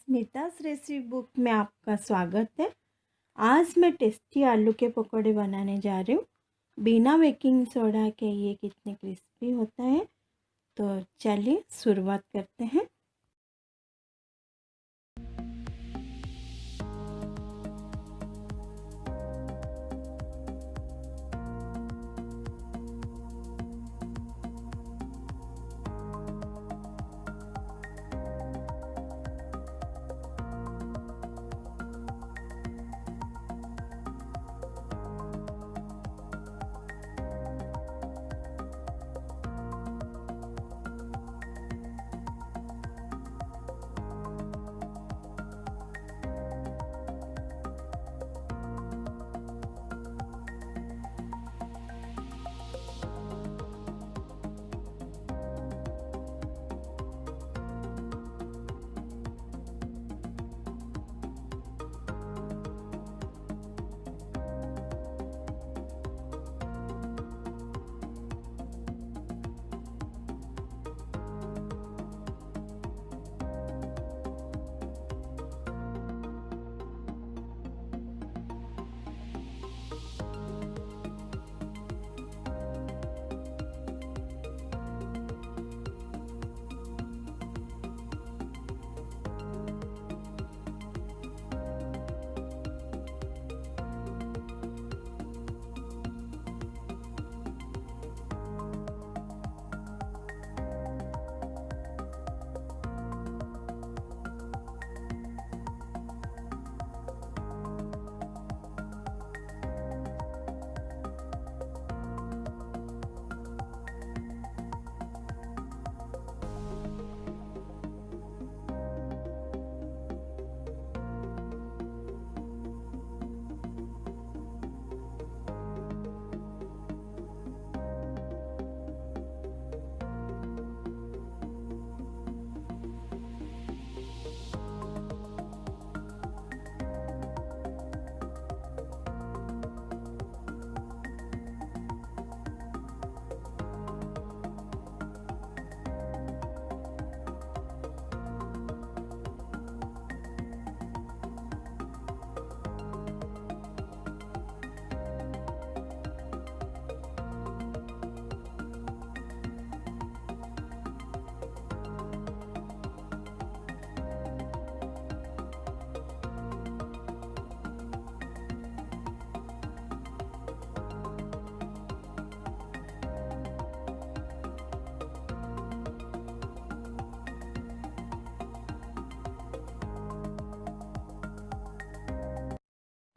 स्मिता's recipe book में आपका स्वागत है। आज मैं टेस्टी आलू के पकौड़े बनाने जा रही हूँ। बिना बेकिंग सोडा के ये कितने क्रिस्पी होता है। तो चलिए शुरुआत करते हैं।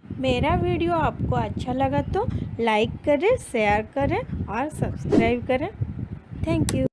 मेरा वीडियो आपको अच्छा लगा तो लाइक करें, शेयर करें और सब्सक्राइब करें। Thank you.